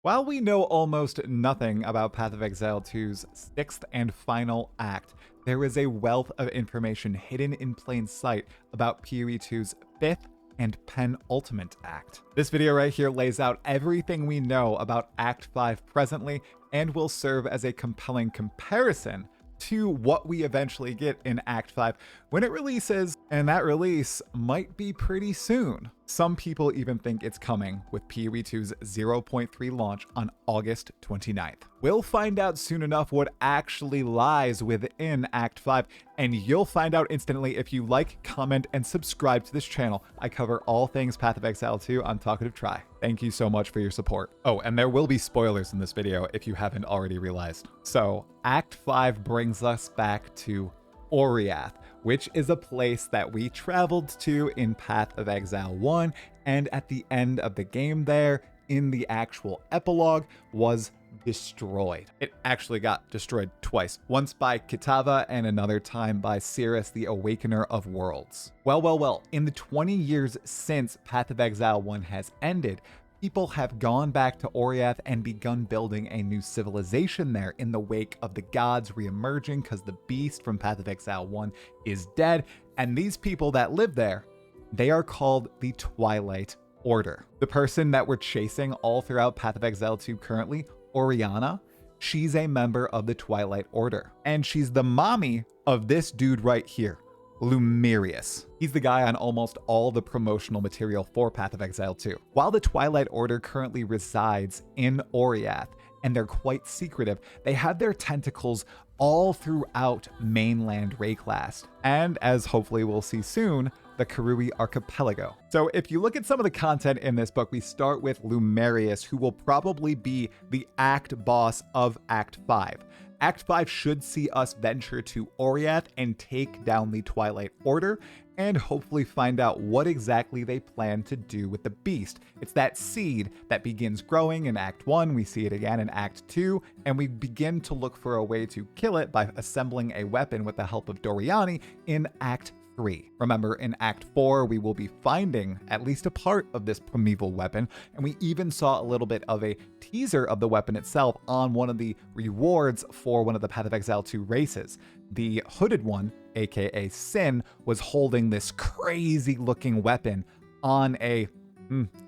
While we know almost nothing about Path of Exile 2's sixth and final act, there is a wealth of information hidden in plain sight about PoE2's fifth and penultimate act. This video right here lays out everything we know about Act 5 presently and will serve as a compelling comparison to what we eventually get in Act 5 when it releases, and that release might be pretty soon. Some people even think it's coming with PoE2's 0.3 launch on August 29th. We'll find out soon enough what actually lies within Act 5, and you'll find out instantly if you like, comment, and subscribe to this channel. I cover all things Path of Exile 2 on Talkative Try. Thank you so much for your support. Oh, and there will be spoilers in this video if you haven't already realized. So, Act 5 brings us back to Oriath, which is a place that we traveled to in Path of Exile 1, and at the end of the game there, in the actual epilogue, was destroyed. It actually got destroyed twice, once by Kitava and another time by Cirrus, the Awakener of Worlds. Well, in the 20 years since Path of Exile 1 has ended, people have gone back to Oriath and begun building a new civilization there in the wake of the gods re-emerging because the beast from Path of Exile 1 is dead, and these people that live there, they are called the Twilight Order. The person that we're chasing all throughout Path of Exile 2 currently, Oriana, she's a member of the Twilight Order, and she's the mommy of this dude right here, Lumerius. He's the guy on almost all the promotional material for Path of Exile 2. While the Twilight Order currently resides in Oriath, and they're quite secretive, they have their tentacles all throughout mainland Rayclast, and as hopefully we'll see soon, the Karui Archipelago. So if you look at some of the content in this book, we start with Lumerius, who will probably be the act boss of Act 5. Act 5 should see us venture to Oriath and take down the Twilight Order, and hopefully find out what exactly they plan to do with the beast. It's that seed that begins growing in Act 1, we see it again in Act 2, and we begin to look for a way to kill it by assembling a weapon with the help of Doriani in Act 3. Remember, in Act 4, we will be finding at least a part of this primeval weapon, and we even saw a little bit of a teaser of the weapon itself on one of the rewards for one of the Path of Exile 2 races. The hooded one, aka Sin, was holding this crazy looking weapon on a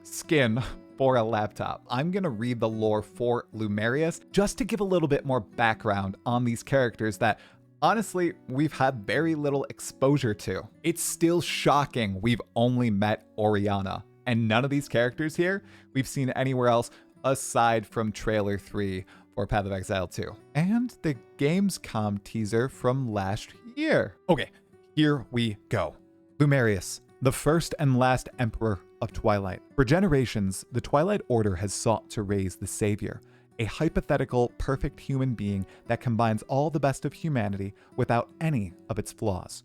skin for a laptop. I'm gonna read the lore for Lumerius just to give a little bit more background on these characters that honestly, we've had very little exposure to. It's still shocking we've only met Oriana, and none of these characters here we've seen anywhere else aside from trailer 3 for Path of Exile 2. And the Gamescom teaser from last year. Okay, here we go. Lumerius, the first and last Emperor of Twilight. For generations, the Twilight Order has sought to raise the Savior, a hypothetical, perfect human being that combines all the best of humanity without any of its flaws.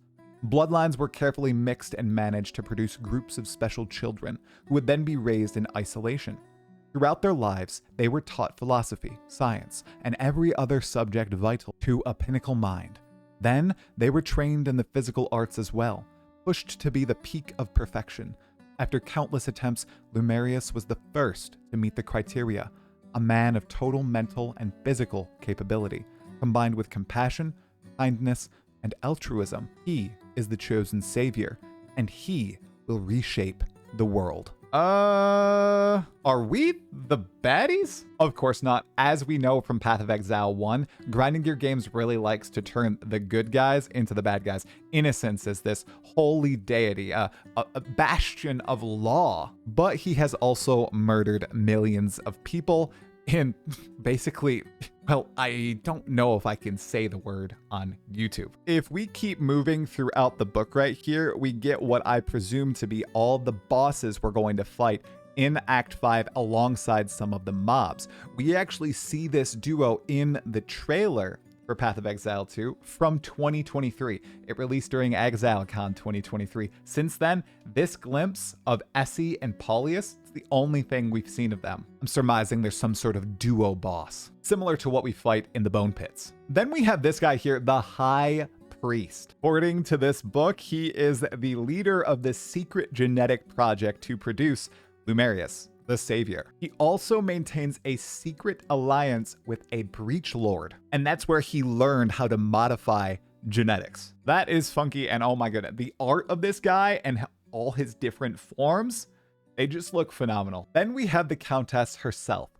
Bloodlines were carefully mixed and managed to produce groups of special children who would then be raised in isolation. Throughout their lives, they were taught philosophy, science, and every other subject vital to a pinnacle mind. Then, they were trained in the physical arts as well, pushed to be the peak of perfection. After countless attempts, Lumerius was the first to meet the criteria, a man of total mental and physical capability, combined with compassion, kindness, and altruism. He is the chosen savior, and he will reshape the world. Are we the baddies? Of course not. As we know from Path of Exile 1, Grinding Gear Games really likes to turn the good guys into the bad guys. Innocence is this holy deity, a bastion of law. But he has also murdered millions of people in basically, well, I don't know if I can say the word on YouTube. If we keep moving throughout the book right here, we get what I presume to be all the bosses we're going to fight in Act 5 alongside some of the mobs. We actually see this duo in the trailer for Path of Exile 2 from 2023. It released during ExileCon 2023. Since then, this glimpse of Essie and Paulius is the only thing we've seen of them. I'm surmising there's some sort of duo boss, similar to what we fight in the Bone Pits. Then we have this guy here, the High Priest. According to this book, he is the leader of the secret genetic project to produce Lumerius, the savior. He also maintains a secret alliance with a breach lord, and that's where he learned how to modify genetics. That is funky, and oh my goodness, the art of this guy and all his different forms, they just look phenomenal. Then we have the Countess herself,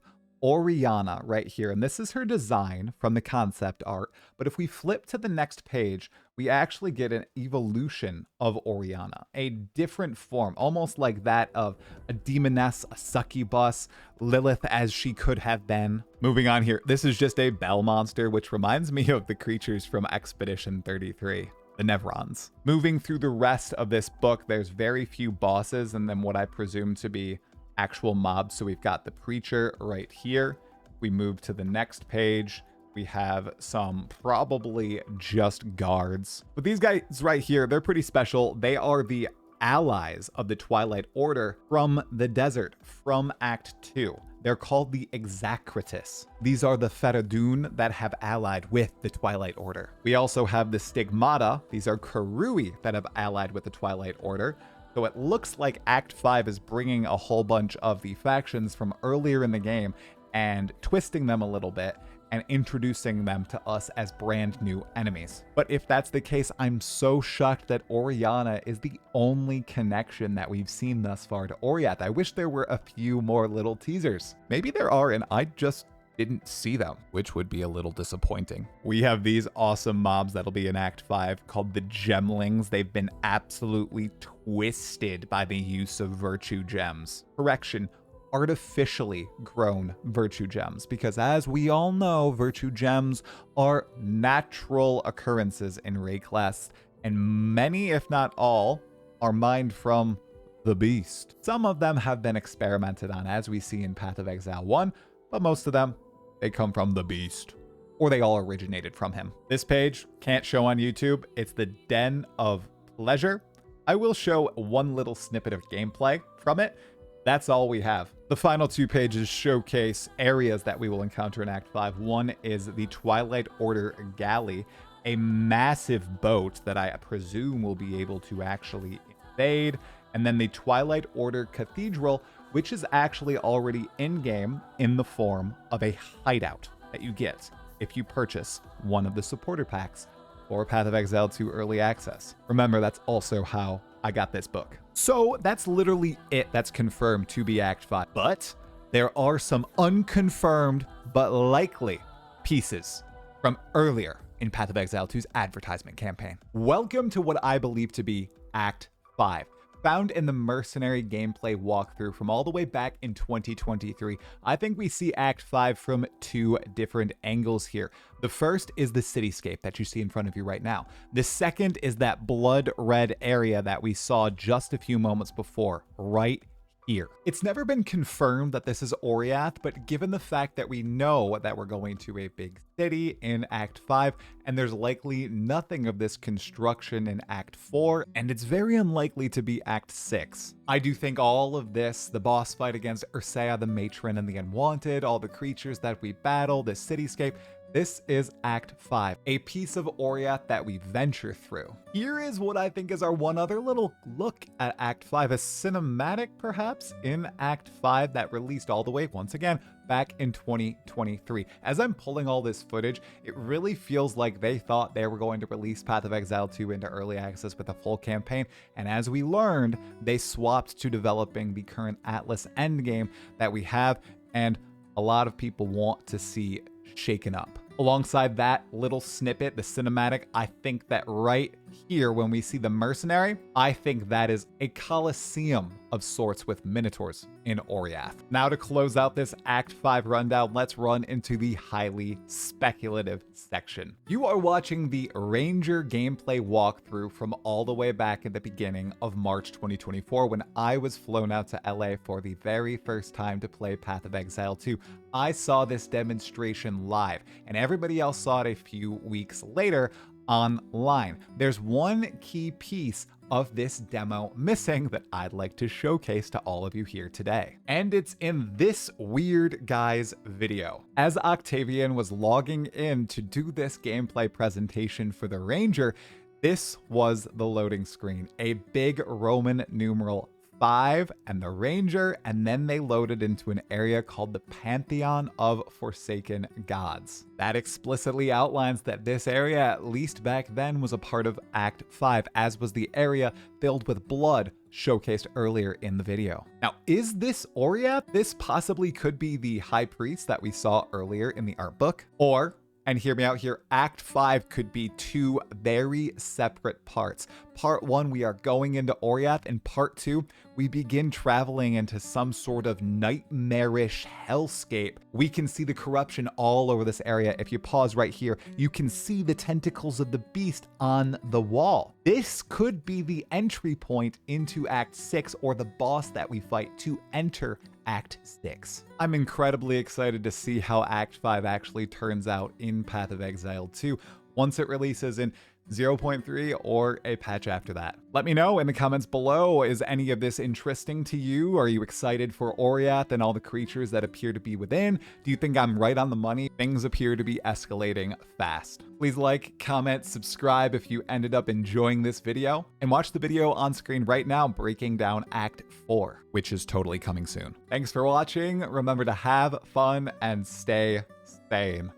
Oriana, right here, and this is her design from the concept art. But if we flip to the next page, we actually get an evolution of Oriana, a different form, almost like that of a demoness, a succubus, Lilith as she could have been. Moving on here, this is just a bell monster, which reminds me of the creatures from Expedition 33. The Nevrons. Moving through the rest of this book, there's very few bosses and then what I presume to be actual mobs. So we've got the preacher right here. We move to the next page. We have some probably just guards. But these guys right here, they're pretty special. They are the allies of the Twilight Order from the desert, from Act 2. They're called the Exacritus. These are the Feridun that have allied with the Twilight Order. We also have the Stigmata. These are Karui that have allied with the Twilight Order. So it looks like Act 5 is bringing a whole bunch of the factions from earlier in the game and twisting them a little bit and introducing them to us as brand new enemies. But if that's the case, I'm so shocked that Oriana is the only connection that we've seen thus far to Oriath. I wish there were a few more little teasers. Maybe there are and I just didn't see them, which would be a little disappointing. We have these awesome mobs that'll be in Act 5 called the Gemlings. They've been absolutely twisted by the use of virtue gems. Correction, artificially grown virtue gems, because as we all know, virtue gems are natural occurrences in Rayclass, and many, if not all, are mined from the beast. Some of them have been experimented on, as we see in Path of Exile 1, but most of them, they come from the beast, or they all originated from him. This page can't show on YouTube. It's the Den of Pleasure. I will show one little snippet of gameplay from it. That's all we have. The final two pages showcase areas that we will encounter in Act 5. One is the Twilight Order Galley, a massive boat that I presume will be able to actually invade. And then the Twilight Order Cathedral, which is actually already in-game in the form of a hideout that you get if you purchase one of the supporter packs for Path of Exile 2 Early Access. Remember, that's also how I got this book. So that's literally it that's confirmed to be Act 5. But there are some unconfirmed but likely pieces from earlier in Path of Exile 2's advertisement campaign. Welcome to what I believe to be Act 5. Found in the Mercenary gameplay walkthrough from all the way back in 2023, I think we see Act 5 from two different angles here. The first is the cityscape that you see in front of you right now. The second is that blood red area that we saw just a few moments before, right here. It's never been confirmed that this is Oriath, but given the fact that we know that we're going to a big city in Act 5, and there's likely nothing of this construction in Act 4, and it's very unlikely to be Act 6. I do think all of this, the boss fight against Ursea the Matron and the Unwanted, all the creatures that we battle, the cityscape, this is Act 5, a piece of Oriath that we venture through. Here is what I think is our one other little look at Act 5, a cinematic perhaps in Act 5 that released all the way, once again, back in 2023. As I'm pulling all this footage, it really feels like they thought they were going to release Path of Exile 2 into early access with a full campaign, and as we learned, they swapped to developing the current Atlas endgame that we have, and a lot of people want to see shaken up. Alongside that little snippet, the cinematic, I think that right here when we see the Mercenary, I think that is a coliseum of sorts with minotaurs in Oriath. Now to close out this Act 5 rundown, let's run into the highly speculative section. You are watching the Ranger gameplay walkthrough from all the way back at the beginning of March 2024 when I was flown out to LA for the very first time to play Path of Exile 2. I saw this demonstration live, and everybody else saw it a few weeks later online. There's one key piece of this demo missing that I'd like to showcase to all of you here today. And it's in this weird guy's video. As Octavian was logging in to do this gameplay presentation for the Ranger, this was the loading screen, a big Roman numeral 5 and the Ranger, and then they loaded into an area called the Pantheon of Forsaken Gods. That explicitly outlines that this area, at least back then, was a part of Act 5, as was the area filled with blood showcased earlier in the video. Now, is this Oriath? This possibly could be the High Priest that we saw earlier in the art book, or, and hear me out here, Act 5 could be two very separate parts. Part 1, we are going into Oriath, and Part 2, we begin traveling into some sort of nightmarish hellscape. We can see the corruption all over this area. If you pause right here, you can see the tentacles of the beast on the wall. This could be the entry point into Act 6, or the boss that we fight to enter Act 6. I'm incredibly excited to see how Act 5 actually turns out in Path of Exile 2 once it releases in 0.3 or a patch after that. Let me know in the comments below, is any of this interesting to you? Are you excited for Oriath and all the creatures that appear to be within? Do you think I'm right on the money? Things appear to be escalating fast. Please like, comment, subscribe if you ended up enjoying this video, and watch the video on screen right now breaking down Act 4, which is totally coming soon. Thanks for watching. Remember to have fun and stay sane.